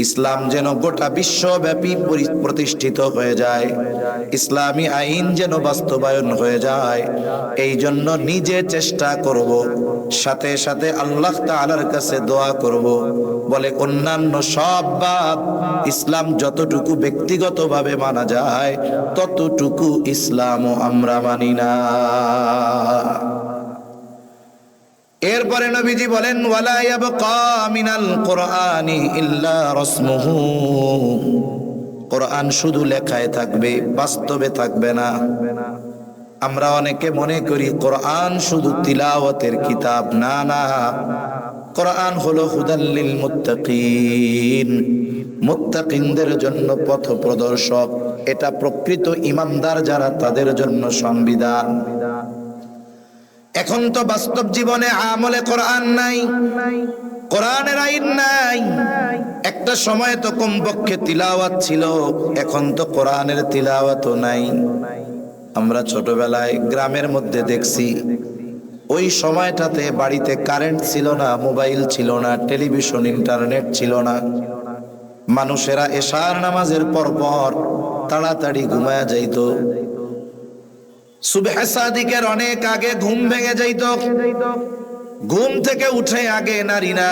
ইসলাম যেন গোটা বিশ্বব্যাপী প্রতিষ্ঠিত হয়ে যায়, ইসলামী আইন যেন বাস্তবায়ন হয়ে যায়। এই জন্য নিজে চেষ্টা করব, সাথে সাথে আল্লাহ তাআলার কাছে দোয়া করব। বলে অন্যান্য সব বাদ, ইসলাম যতটুকু ব্যক্তিগতভাবে মানা যায় ততটুকু ইসলামও আমরা মানি না। এরপরে নবীজি বলেন, ওয়ালা ইয়াবকা মিনাল কুরআনি ইল্লা রাসমুহু। কোরআন শুধু লেখায় থাকবে, বাস্তবে থাকবে না। আমরা অনেকে মনে করি কোরআন শুধু তিলাওয়াতের কিতাব। না না, কোরআন হলো হুদাল লিল মুত্তাকিন, মুত্তাকিনদের জন্য পথ প্রদর্শক। এটা প্রকৃত ঈমানদার যারা, তাদের জন্য সংবিধান। এখন তো বাস্তব জীবনে আমলে কোরআন নাই, কোরআনের আইন নাই। একটা সময় তো কমপক্ষে তিলাওয়াত ছিল, এখন তো কোরআনের তিলাওয়াতও নাই। আমরা ছোটবেলায় গ্রামের মধ্যে দেখছি, ওই সময়টাতে বাড়িতে কারেন্ট ছিল না, মোবাইল ছিল না, টেলিভিশন, ইন্টারনেট ছিল না। মানুষেরা এশার নামাজের পর পর তাড়াতাড়ি ঘুমায়া যাইত। সুবহ সাদিকের অনেক আগে ঘুম ভেঙে যাইত। ঘুম থেকে উঠে আগে নারীরা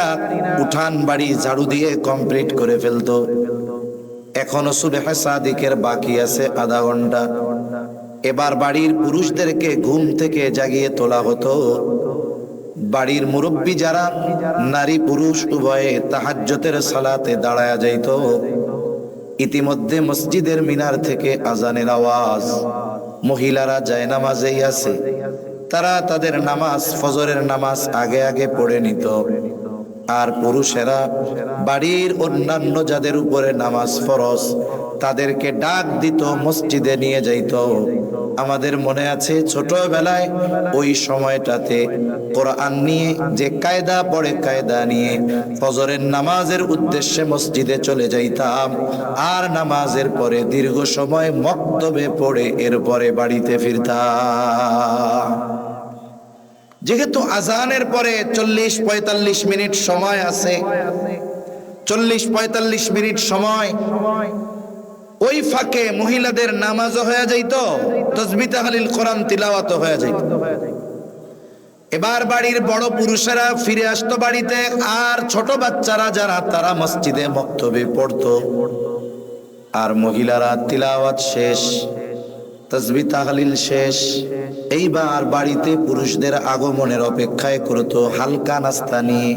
উঠান বাড়ি ঝাড়ু দিয়ে কমপ্লিট করে ফেলতো। এখনো সুবহ সাদিকের বাকি আছে আধা ঘন্টা। এবার বাড়ির পুরুষদেরকে ঘুম থেকে জাগিয়ে তোলা হতো। বাড়ির মুরব্বী যারা, নারী পুরুষ উভয়ে তাহাজ্জুদের সালাতে দাঁড়ায়া যাইত। ইতিমধ্যে মসজিদের মিনার থেকে আজানের আওয়াজ। মহিলারা জায়নামাজেই আছে, তারা তাদের নামাজ, ফজরের নামাজ আগে আগে পড়ে নিত। আর পুরুষেরা বাড়ির অন্যান্য যাদের উপরে নামাজ ফরজ, তাদেরকে ডাক দিত, মসজিদে নিয়ে যাইত। আমাদের মনে আছে ছোটবেলায় ওই সময়টাতে কোরআন নিয়ে যে কায়দা পড়ে, কায়দা নিয়ে ফজরের নামাজের উদ্দেশ্যে মসজিদে চলে যাইতাম। আর নামাজের পরে দীর্ঘ সময় মক্তবে পড়ে এরপরে বাড়িতে ফিরতাম। যেহেতু আজানের পরে 40-45 মিনিট সময় আছে, 40-45 মিনিট সময়, ওই ফাঁকে মহিলাদের নামাজও হয়ে যাইত, তাসবিহ তাহলিল কোরআন তিলাওয়াতও হয়ে যাইত। এবার বাড়ির বড় পুরুষেরা ফিরে আসতো বাড়িতে, আর ছোট বাচ্চারা যারা, তারা মসজিদে মক্তবে পড়তো। আর মহিলারা তিলাওয়াত শেষ, তাসবিহ তাহলিল শেষ, এইবার বাড়িতে পুরুষদের আগমনের অপেক্ষায় করতো হালকা নাস্তা নিয়ে।